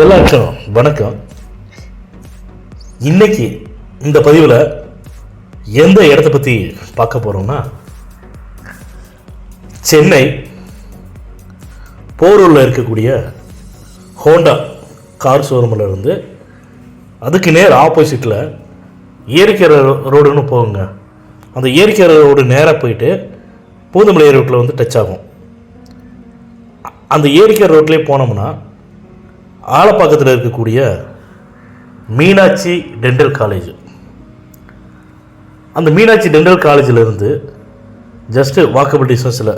எல்லாருக்கும் வணக்கம். இன்னைக்கு இந்த பதிவில் எந்த இடத்தை பற்றி பார்க்க போகிறோம்னா, சென்னை போரூரில் இருக்கக்கூடிய ஹோண்டா கார் ஷோரூமில் இருந்து அதுக்கு நேர் ஆப்போசிட்டில் ஏரிக்கரை ரோடுன்னு போகுங்க. அந்த ஏரிக்கரை ரோடு நேராக போயிட்டு பூந்தமல்லி ரோட்டில் வந்து டச் ஆகும். அந்த ஏரிக்கரை ரோட்லேயே போனோம்னா ஆலப்பாக்கத்தில் இருக்கக்கூடிய மீனாட்சி டென்டல் காலேஜ், அந்த மீனாட்சி டென்டல் காலேஜிலிருந்து ஜஸ்ட்டு வாக்கபிள் டிஸ்டன்ஸில்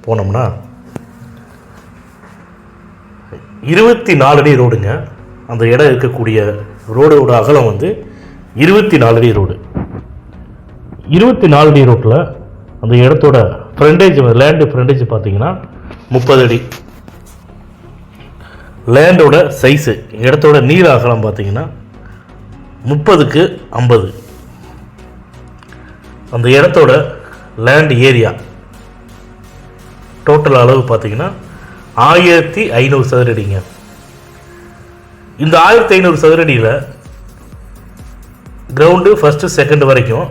போனோம்னா 24 அடி ரோடுங்க. அந்த இடம் இருக்கக்கூடிய ரோடோட அகலம் வந்து 24 அடி ரோடு. 24 அடி ரோட்டில் அந்த இடத்தோட ஃப்ரண்டேஜ், லேண்டு ஃப்ரண்டேஜ் பார்த்தீங்கன்னா 30 அடி. லேண்டோட சைஸு, இடத்தோட நீர் அகலம் பார்த்தீங்கன்னா 30க்கு 50. அந்த இடத்தோட லேண்ட் ஏரியா டோட்டல் அளவு பார்த்தீங்கன்னா 1500 சதுர அடிங்க. இந்த 1500 சதுர அடியில் கிரவுண்டு ஃபஸ்ட்டு செகண்ட் வரைக்கும்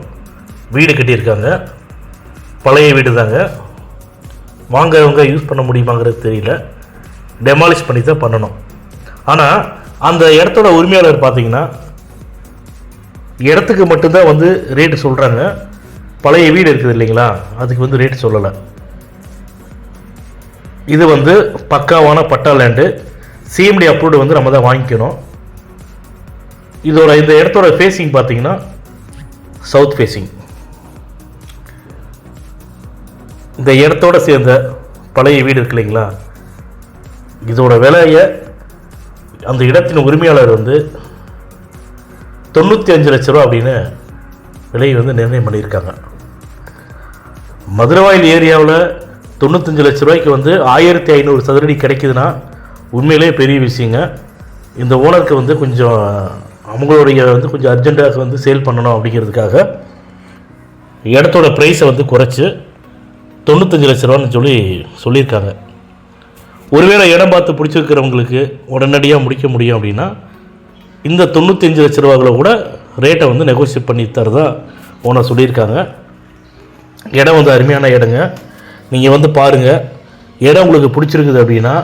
வீடு கட்டியிருக்காங்க. பழைய வீடு தாங்க. வாங்கிறவங்க யூஸ் பண்ண முடியுமாங்கிறது தெரியல, டெமாலிஷ் பண்ணி தான் பண்ணணும். ஆனால் அந்த இடத்தோட உரிமையாளர் பார்த்தீங்கன்னா இடத்துக்கு மட்டும்தான் வந்து ரேட்டு சொல்கிறாங்க. பழைய வீடு இருக்குது இல்லைங்களா, அதுக்கு வந்து ரேட்டு சொல்லலை. இது வந்து பக்காவான பட்டா லேண்டு, சிஎம்டி அப்ரூவ்டு வந்து நம்ம தான் வாங்கிக்கணும். இந்த இடத்தோட ஃபேஸிங் பார்த்தீங்கன்னா சவுத் ஃபேஸிங். இந்த இடத்தோட சேர்ந்த பழைய வீடு இருக்கு இல்லைங்களா, இதோட விலையை அந்த இடத்தின் உரிமையாளர் வந்து 95 லட்ச ரூபா அப்படின்னு விலையை வந்து நிர்ணயம் பண்ணியிருக்காங்க. மதுரவாயில் ஏரியாவில் 95 லட்ச ரூபாய்க்கு வந்து 1500 சதுரடி கிடைக்குதுன்னா உண்மையிலே பெரிய விஷயங்க. இந்த ஓனருக்கு வந்து கொஞ்சம் அவங்களுடைய வந்து கொஞ்சம் அர்ஜென்ட்டாக வந்து சேல் பண்ணணும் அப்படிங்கிறதுக்காக இடத்தோட ப்ரைஸை வந்து குறைச்சி 95 லட்ச ரூபான்னு சொல்லியிருக்காங்க. ஒருவேளை இடம் பார்த்து பிடிச்சிருக்கிறவங்களுக்கு உடனடியாக முடிக்க முடியும் அப்படின்னா இந்த 95 லட்ச ரூபாய்களை கூட ரேட்டை வந்து நெகோசியேட் பண்ணி தரதா ஓனர் சொல்லியிருக்காங்க. இடம் வந்து அருமையான இடங்க. நீங்கள் வந்து பாருங்கள், இடம் உங்களுக்கு பிடிச்சிருக்குது அப்படின்னா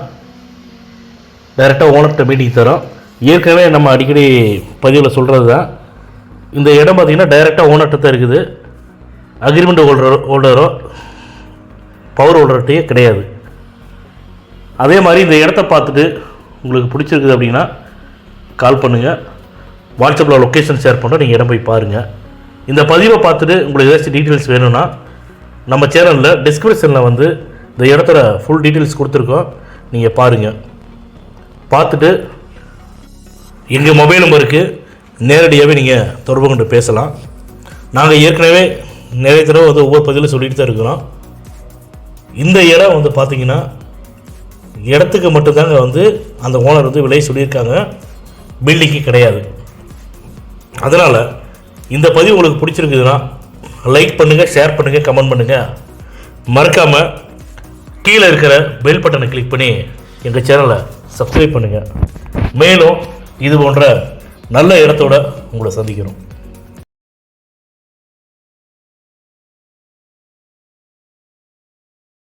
டைரெக்டாக ஓனர்கிட்ட மீட்டிங் தரோம். ஏற்கனவே நம்ம அடிக்கடி பதிவில் சொல்கிறது தான், இந்த இடம் பார்த்திங்கன்னா டைரெக்டாக ஓனர்கிட்ட தான் இருக்குது. அக்ரிமெண்ட் ஹோல்டரோ பவர் ஹோல்டர்கிட்டயே கிடையாது. அதே மாதிரி இந்த இடத்த பார்த்துட்டு உங்களுக்கு பிடிச்சிருக்குது அப்படின்னா கால் பண்ணுங்கள். வாட்ஸ்அப்பில் லொக்கேஷன் ஷேர் பண்ணுறோம், நீங்கள் இடம் போய் பாருங்கள். இந்த பதிவை பார்த்துட்டு உங்களுக்கு ஏதாச்சும் டீட்டெயில்ஸ் வேணும்னா நம்ம சேனலில் டிஸ்கிரிப்ஷனில் வந்து இந்த இடத்துல ஃபுல் டீட்டெயில்ஸ் கொடுத்துருக்கோம், நீங்கள் பாருங்கள். பார்த்துட்டு எங்கள் மொபைல் நம்பருக்கு நேரடியாகவே நீங்கள் தொடர்பு கொண்டு பேசலாம். நாங்கள் ஏற்கனவே நிறைய தடவை வந்து ஒவ்வொரு பதிவில் சொல்லிட்டு தான் இருக்கிறோம். இந்த இடம் வந்து பார்த்திங்கன்னா இடத்துக்கு மட்டும்தாங்க வந்து அந்த ஓனர் வந்து விலை சொல்லியிருக்காங்க, பில்டிங்கு கிடையாது. அதனால் இந்த பதிவு உங்களுக்கு பிடிச்சிருக்குதுன்னா லைக் பண்ணுங்கள், ஷேர் பண்ணுங்கள், கமெண்ட் பண்ணுங்கள். மறக்காமல் கீழே இருக்கிற பெல் பட்டனை கிளிக் பண்ணி எங்கள் சேனலை சப்ஸ்கிரைப் பண்ணுங்கள். மேலும் இது போன்ற நல்ல இடத்தோடு உங்களை சந்திக்கிறோம்.